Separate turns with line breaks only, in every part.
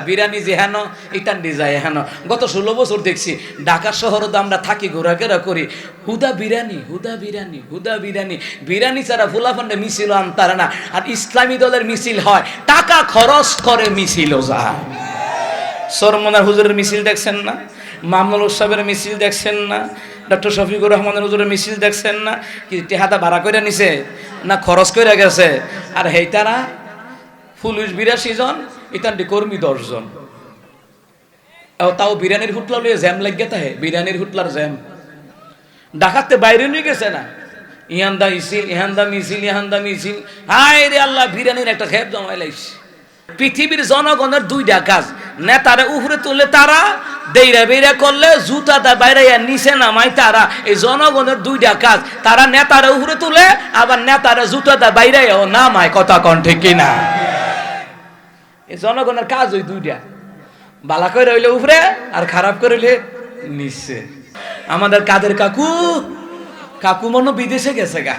বিরানি যে হেন ইটান্ডি যায় হেন। গত 16 বছর দেখছি ঢাকা শহরে তো আমরা থাকি, ঘোরাফেরা করি, হুদা বিরানি হুদা বিরানি হুদা বিরানি। বিরানি ছাড়া ফুলাফান্ডে মিছিল আনতারে না। আর ইসলামী দলের মিছিল হয়, টাকা খরচ করে মিছিলও যায়। সরমনার হুজুরের মিছিল দেখছেন না? মামুনুল সাহেবের মিছিল দেখছেন না? ডক্টর শফিকুর রহমানের হুজুরের মিছিল দেখছেন না? কি টেহাটা ভাড়া করে নিছে না খরচ করে গেছে? আর হেইতারা পুলিশ 82 জন, ইতান্ডি কর্মী 10 জন। তাও বিরিয়ানির হুটলা লিয়ে জ্যাম লাগিয়ে থাকে, বিরিয়ানির হুটলার জ্যাম। ঢাকাতে বাইরে নিয়ে গেছে না, ইহান্দা মিছিল ইহান্দা মিছিল ইহান্দা মিছিল। হায় রে আল্লাহ, বিরিয়ানির একটা খেপ জমাই লাইছে। পৃথিবীর জনগণের দুইটা কাজ, নেতারে উপরে তুলে তারা, দেইরা বেইরা করলে জুতাটা বাইরে নিচে নামায় তারা। এই জনগণের দুইটা কাজ, তারা নেতারে উপরে তুলে, আবার নেতারে জুতাটা বাইরে নামায়। কথা কন ঠিক কিনা? এই জনগণের কাজ ওই দুইটা, বালা করে রইলে উপরে আর খারাপ করে রইলে নিচে। আমাদের কাদের কাকু মনে বিদেশে গেছে গা,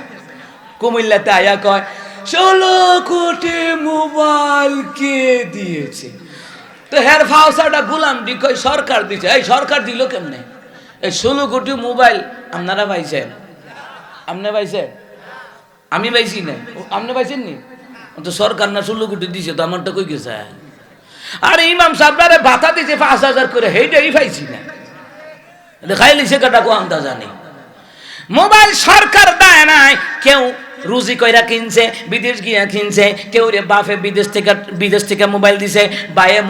কুমিল্লাতে আয়া কয় 16 কোটি মোবাইল কে দিয়েছে? তো হের ফাউসাটা গুলাম দি কই সরকার দিছে। এই সরকার দিল কেমনে? এই 16 কোটি মোবাইল আপনারা পাইছেন? আপনি পাইছেন? আমি পাইছি না, আপনি পাইছেন নি? তো সরকার না 16 কোটি দিছে, তো আমারটা কই গেছে? আরে ইমাম সাহেবরে ভাতা দিছে 5000 করে, হেইটাই পাইছি না। দেখাই লিছে কাটা কো আন্দা জানি। মোবাইল সরকার দেয় নাই, কেউ রুজি কইরা কিনছে, বিদেশ গিয়া কিনছে। কেউ রে বাপে বিদেশ থেকে মোবাইল দিছে, বাইয়ে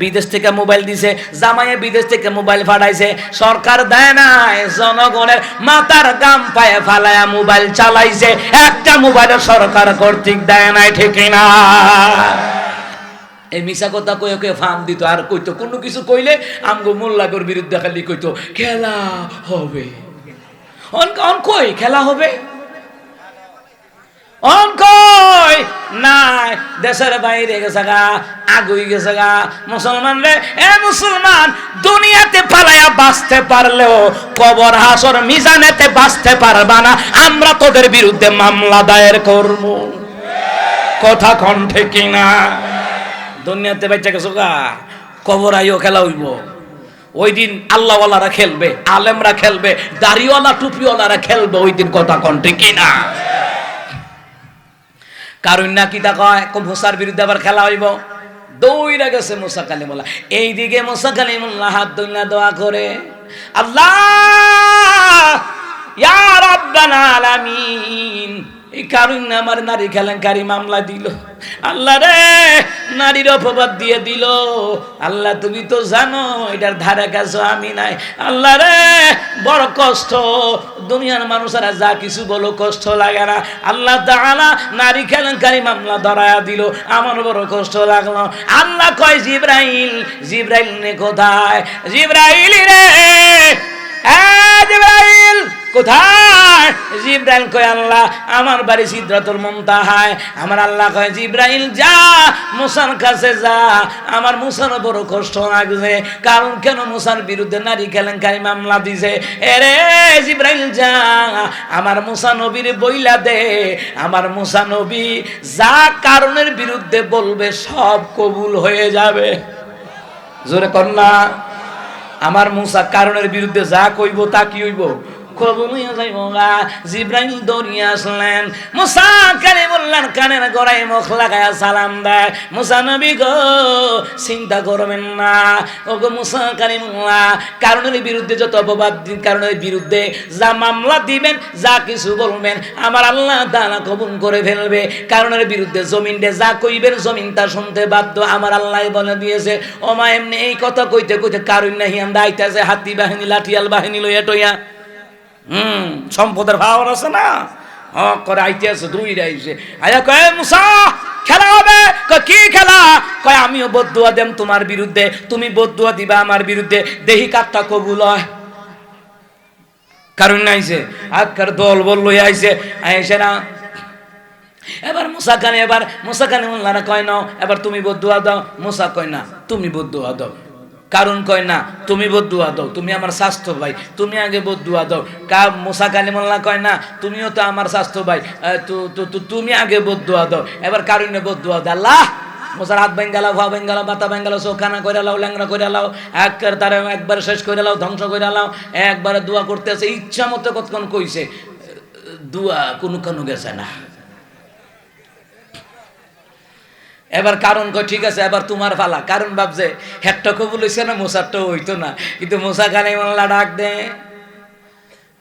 বিদেশ থেকে মোবাইল দিছে, জামাইয়ে বিদেশ থেকে মোবাইল ফাটাইছে। সরকার দেয় নাই, জনগণের মাথার গাম পায়ে ফালায়া মোবাইল চালাইছে। একটা মোবাইল সরকার কর্তৃক দেয় নাই, ঠিক না? এই মিশা কথা কয়ে কয়ে ফার্ম দিত। আর কইতো কোনো কিছু কইলে আমগো মোল্লাগর বিরুদ্ধে খালি কইতো খেলা হবে। অন কই খেলা হবে? অন কই নাই, দেশের বাইরে গেছে গা, আগুই গেছে গা। মুসলমান রে, এ মুসলমান, দুনিয়াতে পালায়া বাঁচতে পারলেও কবর হাসর মিজানেতে বাঁচতে পারবা না। আমরা তোদের বিরুদ্ধে মামলা দায়ের করব। কথা কন ঠিক না? দুনিয়াতে বেঁচে গেছো গা, কবর আইও খেলা হইব। ওই দিন আল্লাহওয়ালারা খেলবে, আলেমরা খেলবে, দাড়িওয়ালা টুপিওয়ালারা খেলবে ওই দিন। কথা কন ঠিক না? কারণ না কিতা কয়, মুসার বিরুদ্ধে আবার খেলা হইব। দৌড়া গেছে মুসা কালিমুল্লাহ। এইদিকে মুসা কালিমুল্লাহ হাত ধইলা দোয়া করে, আল্লাহ ইয়া রাব্বানা আলামিন, এই কারণ আমার নারী কেলেঙ্কারি মামলা দিল। আল্লাহ রে, নারীর অপবাদ দিয়ে দিল। আল্লাহ তুমি তো জানো এটার ধারে কাছে আমি নাই। আল্লাহ রে, বড় কষ্ট। দুনিয়ার মানুষেরা যা কিছু বলো কষ্ট লাগে না। আল্লাহ তাআলা নারী কেলেঙ্কারি মামলা ধরায়া দিল, আমার বড় কষ্ট লাগলো। আল্লাহ কয় জিবরাইল, জিবরাইল নে কোথায়? জিবরাইল রে, জিবরাইল কোথায়? জিবরাইল কয় আল্লাহ আমার বাড়ি সিদরাতুল মুনতাহায়। আমার আল্লাহ কয় জিবরাইল যা মুসার কাছে যা, আমার মুসার বড় কষ্ট লাগছে। কারণ কেন? মুসার বিরুদ্ধে নারী কেলেঙ্কারি মামলা দিছে। এরে জিবরাইল যা, আমার মুসা নবীর বইলা দে, আমার মুসা নবী যা কারণের বিরুদ্ধে বলবে সব কবুল হয়ে যাবে। জোরে কন্যা, আমার মুসা কারণের বিরুদ্ধে যা কইব তা কি হইব? কবুল হয়ে যাইব। জিবরাইল দৌড়িয়ে আসলেন, মুসা কালিমুল্লাহর কানের গোড়ায় মুখ লাগায়া সালাম দেয়, মুসা নবী গো চিন্তা করবেন না। ও গো মুসা কালিমুল্লাহ, কারণের বিরুদ্ধে যত অপবাদ, কারণের বিরুদ্ধে যা মামলা দিবেন, যা কিছু বলবেন, আমার আল্লাহ তাআলা কবুল করে ফেলবে। কারণের বিরুদ্ধে জমিনে যা কইবেন, জমিন তা শুনতে বাধ্য। আমার আল্লাহ বলে দিয়েছে। ও মা, এমনি এই কথা কইতে কইতে কারণ নাহি আমরা আইতাছে হাতি বাহিনী, লাঠিয়াল বাহিনী লইয়া টইয়া। সম্পদের ভাব আছে না, করে আইতে আছে, দুই আইছে। আয়া কয় মুসা খেলা হবে। কয় কি খেলা? কয় আমিও বদদুয়া দেম তোমার বিরুদ্ধে, তুমি বদদুয়া দিবা আমার বিরুদ্ধে, দেহি কাটটা কবুল হয়। কারণ আইছে, আজকার দল বল লই আইছে, আইছে না। এবার মুসা কালিমুল্লাহরা কয় না এবার তুমি বদদুয়া দাও। মুসা কয় না তুমি বদদুয়া দাও। কারণ কয় না তুমি বদদুয়া দাও, তুমি আমার স্বাস্থ্য ভাই, তুমি আগে বদদুয়া দাও। মুসা কালিমুল্লাহ কয় না তুমিও তো আমার স্বাস্থ্য ভাই, তুমি আগে বদদুয়া দাও। এবার কারণে বদদুয়া দাও, আল্লাহ মুসার হাত ভেঙে লাও, পা ভেঙে লাও, মাথা ভেঙে লাও, চোখানা করে লাও, ল্যাংরা করে লাও, তার একবার শেষ করে লাও, ধ্বংস করে লাও। একবারে দোয়া করতে আছে, ইচ্ছা মতো কতক্ষণ কইছে, দোয়া কোনো গেছে না। এবার কারণ কই ঠিক আছে এবার তোমার পালা। কারণ ভাবছে হেডটা কবুল হইছে না, মুসারটাও হইতো না। কিন্তু মুসা কালিমুল্লাহ ডাক দে,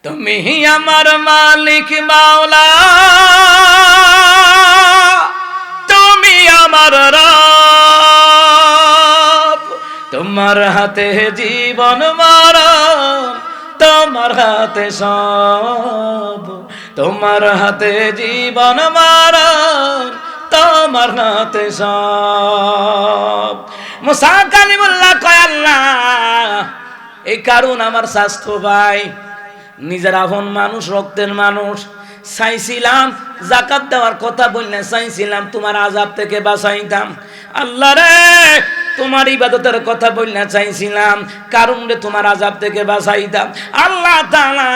তুমি আমার মালিক মাওলা, তুমি আমার রব, তোমার হাতে জীবন মরণ, তোমার হাতে সব, তোমার হাতে জীবন মরণ, তোমার হাতে সব। মুসা কালিমুল্লাহ কয় আল্লাহ, এই কারণ আমার স্বাস্থ্য ভাই, নিজের আপন মানুষ, রক্তের মানুষ, চাইছিলাম যাকাত দেওয়ার কথা বললে, চাইছিলাম তোমার আযাব থেকে বাঁচাইতাম। আল্লাহ রে, তোমার ইবাদতের কথা বললে চাইছিলাম, কারণ রে তোমার আযাব থেকে বাঁচাইতাম। আল্লাহ তাআলা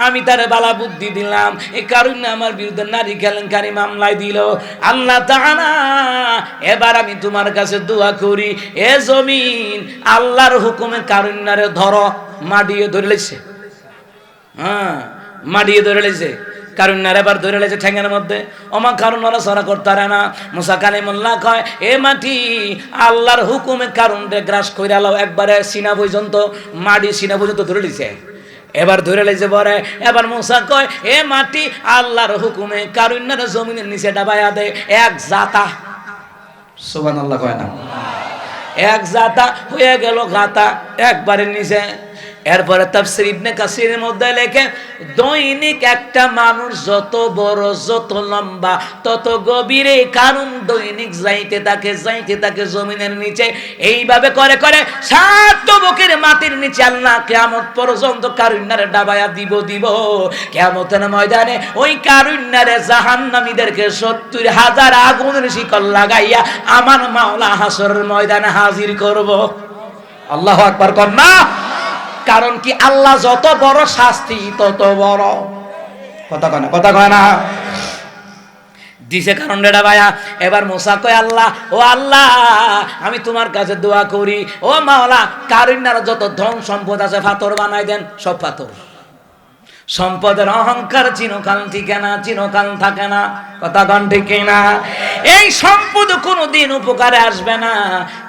আমি তারে বালা বুদ্ধি দিলাম, এই কারণে আমার বিরুদ্ধে নারী কেলেঙ্কারি মামলায় দিল। আল্লাহ তাআলা এবার আমি তোমার কাছে দোয়া করি, এ জমিন আল্লাহর হুকুমে কারুন্যারে ধরো। মাটিয়ে ধরে লেছে, হ্যাঁ মাটিয়ে ধরে লেছে, কারুন্যার এবার ধরে লেছে ঠ্যাঙের মধ্যে। ওমা কারুন্যারা সরা করতে পারে না। মুসা কালিমুল্লাহ কয়, এ মাটি আল্লাহর হুকুমে কারুনরে গ্রাস কইরা লাও, একবারে সিনা পর্যন্ত, মাটি সিনা পর্যন্ত ধরে লিছে। এবার ধরে লেছে পরে, এবার মুসা কয়, এ মাটি আল্লাহর হুকুমে কারুন্যার জমিনের নিচে ডাবাইয়া দে। এক জাতা, সুবহানাল্লাহ কয় না, এক জাতা হয়ে গেল গাতা একবারে নিচে। এরপরে তাফসীর ইবনে কাসিরের মধ্যে লেখে, দৈনিক একটা মানুষ যত বড় যত লম্বা তত গভীরে কারণ দৈনিক যাইতে থাকে জমিনের নিচে। এইভাবে করে করে 7 তবকের মাটির নিচে আল্লাহ কিয়ামত পর্যন্ত কারুন্যারে ডাবায়া দিব। কিয়ামতের ময়দানে ওই কারুন্যারে জাহান্নামীদেরকে 70,000 আগুনের শিকল লাগাইয়া আমার মাওলা হাসরের ময়দানে হাজির করব। আল্লাহু আকবার কর না। কারণ কি, আল্লাহ যত বড় শাস্তি তত বড়। কথা কয় না দিছে কারণ রেডা ভাইয়া। এবার মুসা কয়, আল্লাহ ও আল্লাহ আমি তোমার কাছে দোয়া করি, ও মাওলা কারুন্যার যত ধন সম্পদ আছে পাথর বানাই দেন। সব পাথর, সম্পদের অহংকার চিরকাল টিকে না, চিরকাল থাকে না। কথা কন ঠিক না? এই সম্পদ কোনোদিন উপকারে আসবে না,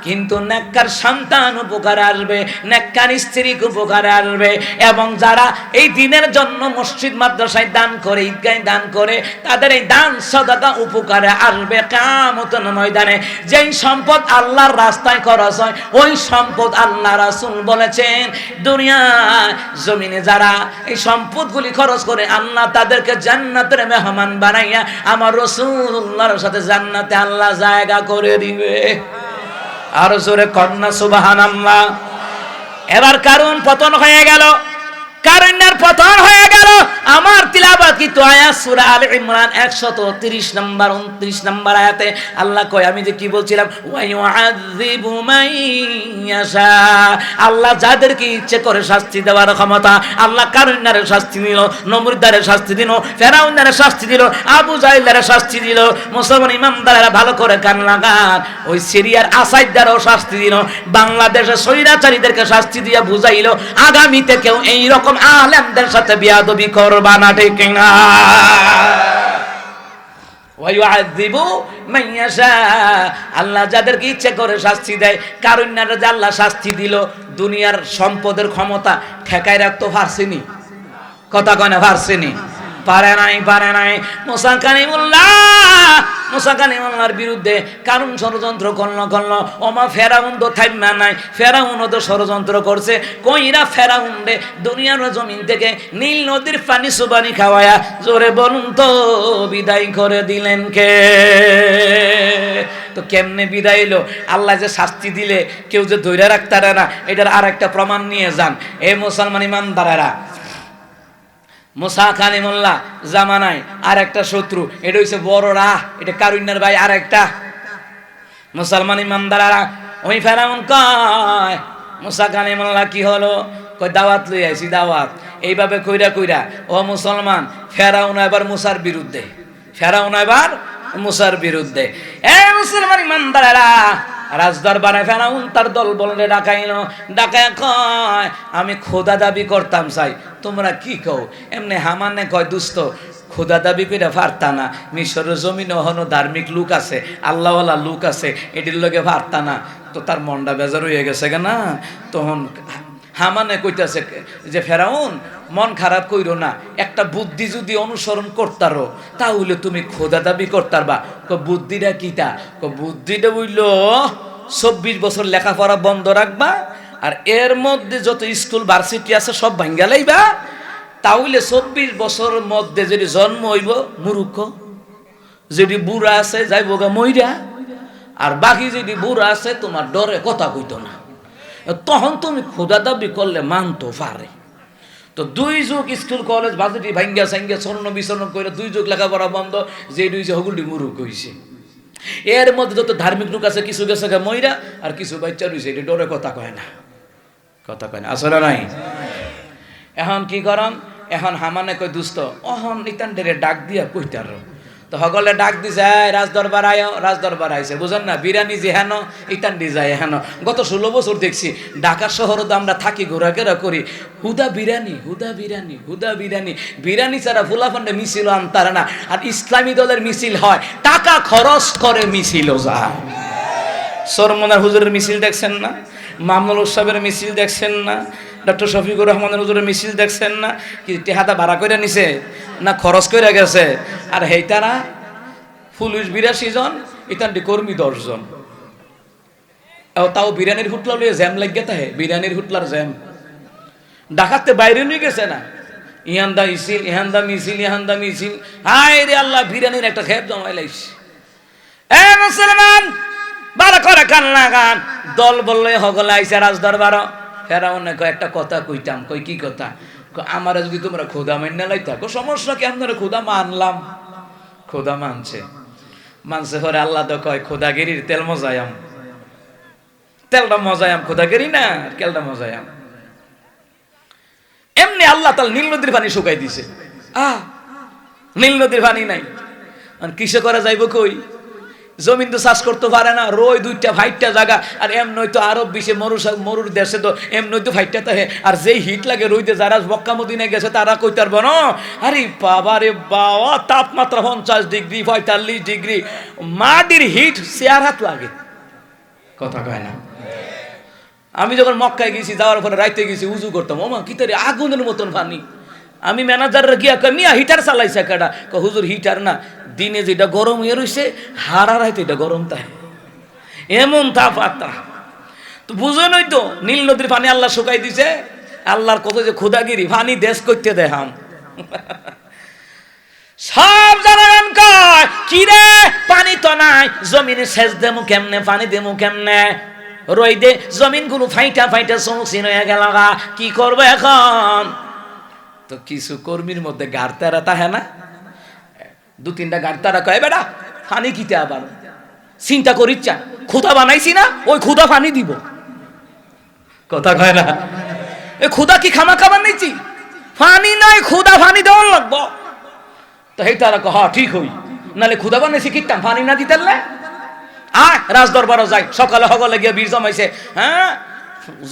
কিন্তু নেককার সন্তান উপকারে আসবে, নেককার স্ত্রী উপকারে আসবে। এবং যারা এই দিনের জন্য মসজিদ মাদ্রাসায় দান করে, ঈদগাহে দান করে, তাদের এই দান সদকা উপকারে আসবে কিয়ামতের ময়দানে। যেই সম্পদ আল্লাহর রাস্তায় খরচ হয়, ওই সম্পদ আল্লাহ রাসূল বলেছেন, দুনিয়ায় জমিনে যারা এই সম্পদগুলি খরচ করে, আল্লাহ তাদেরকে জান্নাতের মেহমান বানাইয়া আমার রাসূলুল্লাহর সাথে জান্নাতে আল্লাহ জায়গা করে দিবে। আর জোরে কন্যা সুবহানাল্লাহ। এবার কারণ পতন হয়ে গেল, কারুন্যার পতন হয়ে গেল। আমার তিলাওয়াতকৃত আয়াত সূরা আলে ইমরান 130 নম্বর 29 নম্বর আয়াতে আল্লাহ কয়, আমি যে কি বলছিলাম, ওয়া ইউআযিবু মান ইয়াশা, আল্লাহ যাদেরকে ইচ্ছে করে শাস্তি দেওয়ার ক্ষমতা। আল্লাহ কারুন্যারে শাস্তি দিল, নমরুদারে শাস্তি দিল, ফেরাউনের শাস্তি দিল, আবু জাহেলের শাস্তি দিল। মুসলমান ইমামদারেরা ভালো করে কান লাগান, ওই সিরিয়ার আসাইদারও শাস্তি দিল, বাংলাদেশের স্বৈরাচারীদেরকে শাস্তি দিয়ে বুঝাইল, আগামীতে কেউ এইরকম আলেমদের সাথে বিয়াদবি করবা না, ঠিক না? ওয়ায়ুআযিবু মান ইয়াশা, আল্লাহ যাদেরকে ইচ্ছে করে শাস্তি দেয়। কারুন্যারে যে আল্লাহ শাস্তি দিল, দুনিয়ার সম্পদের ক্ষমতা ঠেকায় রাখতে পারছেনি। কথা কয় না, পারছেনি? পারে নাই। মুসা কালিমুল্লাহর বিরুদ্ধে কারণ ষড়যন্ত্র করলো। ওমা ফেরাউন তো থাইমা নাই, ফেরাউনও তো ষড়যন্ত্র করছে। কইরা ফেরাউন রে দুনিয়ার জমিন থেকে নীল নদীর পানি সুবানি খাওয়ায়া, জোরে বলুন তো বিদায় করে দিলেন কে? তো কেমনে বিদায় হইলো? আল্লাহ যে শাস্তি দিলে কেউ যে ধৈর্য রাখতে পারে না, এটার আর একটা প্রমাণ নিয়ে যান। এই মুসলমান ইমানদারেরা, মুসা কালিমুল্লাহ জামানায় আর একটা শত্রু, এটা হইছে বড় রাহ, এটা কারুন্যার ভাই আর একটা। মুসলমান ইমানদারেরা, ওই ফেরাউন কয়, মুসা কালিমুল্লাহ কি হলো? কয় দাওয়াত লই আইছি, দাওয়াত। এইভাবে কইরা ও মুসলমান, ফেরাউন এবার মুসার বিরুদ্ধে, ফেরাউন এবার মুসার বিরুদ্ধে। এ মুসলমান ইমানদারেরা, রাজদরবারে ফেরাউন তার দল বললে ডাকাইলো, ডাকায় কয় আমি খোদা দাবি করতাম চাই। তোমরা কি কও? এমনি হামানে কয় দুস্থ খোদা দাবি করে পারতা না, মিশরের জমিনে হনো ধার্মিক লোক আছে, আল্লাহওয়ালা লোক আছে, এটির লগে পারতা না। তো তার মনটা বেজার হয়ে গেছে না। তখন হামানে কইতাছে যে ফেরাউন মন খারাপ কইরো না, একটা বুদ্ধি যদি অনুসরণ করতারো তাহলে তুমি খোদা দাবি করতারবা। বুদ্ধিটা কিটা? বুদ্ধিটা বলল 24 বছর লেখাপড়া বন্ধ রাখবা, আর এর মধ্যে যত স্কুল ভার্সিটি আছে সব ভাঙ্গা লাইবা, তাহলে 24 বছরের মধ্যে যদি জন্ম হইব মূর্খ, যদি বুড়া আছে যাইব গা মইরা, আর বাকি যদি বুড়া আছে তোমার ডরে কথা কইতো না। তখন তুমি খোদা দাবি করলে মানতো পারে। তো 2 যুগ স্কুল কলেজ ভার্সিটি ভাঙ্গা সাঙ্গা স্বর্ণ বিচরণ করে 2 যুগ লেখাপড়া বন্ধ, যে দুই হগুলি মূর্খ হইছে। এর মধ্যে যত ধার্মিক লোক আছে কিছু গেছে গা মইরা, আর কিছু বাচ্চা রইছে এটি ডরে কথা কয় না, কথা কয় না, আসলে নাই। এখন কি করন? এখন হামানে কই দুস্থ অহন নিতান্ডেরে ডাক দিয়া কইতার। তো হগলে ডাক দিছে রাজদরবার আয়, রাজদরবার আইছে, বুঝেন না? বিরানি যে হেন ইতান্ডি যায় হেন। গত 16 বছর দেখছি ঢাকা শহরে তো আমরা থাকি, ঘোরাফেরা করি, হুদা বিরানি, হুদা বিরানি, হুদা বিরানি। বিরানি ছাড়া ফুলাফান্ডে মিছিল আনতারে না। আর ইসলামী দলের মিছিল হয়, টাকা খরচ করে মিছিলও যায়। সরমনার হুজুরের মিছিল দেখছেন না? মামনুল সাহেবের মিছিল দেখছেন না? ডক্টর শফিকুর রহমানের হুজুরের মিছিল দেখছেন না? কি টেহাটা ভাড়া করে নিছে না খরচ করে গেছে? আর হেইতারা পুলিশ 82 জন, ইতান্ডি কর্মী 10 জন। তাও বিরিয়ানির হুটলা লিয়ে জ্যাম লাগিয়ে থাকে, বিরিয়ানির হুটলার জ্যাম। ডাকাতে বাইরে নিয়ে গেছে না, ইহান্দা মিছিল, ইহান্দা মিছিল, ইহান্দা মিছিল। হায় রে আল্লাহ, বিরিয়ানির একটা খেপ জমাই লাইছে। এ মুসলমান বারা করে কান্না গান, দল বললে হগলে আইসা রাজদরবার। ফেরাউন একটা কথা কইতাম, কই কি কথা? আমার যদি তোমরা খোদা মান্য লাইতা, সমস্যা কি? আপনারা খোদা মানলাম। খোদা মানছে, মানছে পরে আল্লাহ তো কয় খোদাগিরির তেল মজায়াম, তেলটা মজায়াম, খোদাগিরি না তেলটা মজায়াম। এমনি আল্লাহ তাল নীল নদীর পানি শুকাই দিছে। নীল নদীর পানি নাই, কিসে করা যাইব? কই জমিন তো চাষ করতে পারে না, রই 2টা 5টা জায়গা। আর এম নয়তো আরব বিশ্বে মরুর দেশে তো এম নয়তো 5টা থাকে। আর যেই হিট লাগে রইতে, যারা মক্কা মদিনায় গেছে তারা কইতে পারবো না। আরে বাবা রে বাবা, তাপমাত্রা 50 ডিগ্রি 45 ডিগ্রি, মাটির হিট 4 হাত লাগে, কথা কয় না। আমি যখন মক্কায় গেছি, যাওয়ার পরে রাইতে গেছি, উজু করতাম, ওমা কি তারি আগুনের মতন পানি। আমি ম্যানেজাররা গিয়া কই মিয়া হিটার চালাইছে কেডা? হুজুর হিটার না, দিনে যেটা গরম হয়ে রয়েছে হারা রাইতে এটা গরম, তাই এমন তাপমাত্রা। তো বুঝেনই তো নীল নদীর পানি আল্লাহ শুকাই দিছে। আল্লাহর কত যে খোদাগিরি, পানি দেশ করতে দেখাম। সব জানান কয় কি রে, পানি তো নাই, জমিনে সেচ দেমু কেমনে, পানি দেমু কেমনে? রই দে জমিন গুলো ফাইটা ফাইটা সমসিন হয়ে গেল, কি করবো এখন? তো কিছু কর্মীর মধ্যে গাড়তারা তাহে না, 2-3টা গাড়তারা কয় বেটা পানি কিতে আবার চিন্তা করিচ্ছা, খুদা বানাইছি না, ওই খুদা পানি দিব, কথা কয় না। এ খুদা কি খামা খাবার নিচ্ছি? পানি নয়, খুদা পানি দেওয়ার লাগবো। তো এই তারা কহ ঠিক হই, নালে খুদা বানাইছি কিতাম পানি না দিতে। রাজদরবারও যাই, সকালে হগলে গিয়ে বীর জমাইছে, হ্যাঁ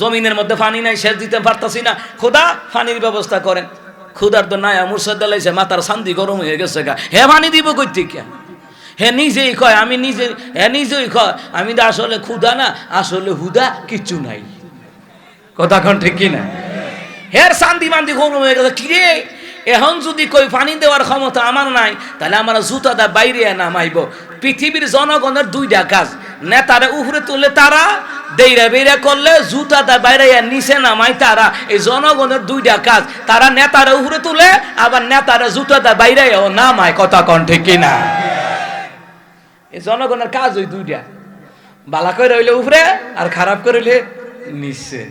জমিনের মধ্যে পানি নাই, সেচ দিতে পারতাছি না, খোদা পানির ব্যবস্থা করেন। খুদার তো নাই মুর্শাদ লাইছে, মাথার শান্তি গরম হয়ে গেছে গা, হে পানি দিব কই থেকে? হে নিজেই কয়, আমি নিজে, হে নিজেই কয় আমি তো আসলে খুদা না, আসলে হুদা কিচ্ছু নাই, কথা কোন ঠিক কিনা? হের শান্তি মান্তি গরম হয়ে গেছে। কিরে এখন যদি কই পানি দেওয়ার ক্ষমতা আমার নাই, তাহলে আমার জুতাটা বাইরে নামাইব। পৃথিবীর জনগণের 2টা কাজ, নেতারা উপরে তুলে তারা, দেইরা বেইরা করলে জুতাটা বাইরে নিচে নামাই তারা। এই জনগণের 2টা কাজ, তারা নেতারা উপরে তুলে, আবার নেতারা জুতাটা বাইরে নামায়, কথা কোন ঠিক কিনা? এই জনগণের কাজ ওই 2টা, বালা করে হইলে উপরে আর খারাপ করে হইলে নিচে।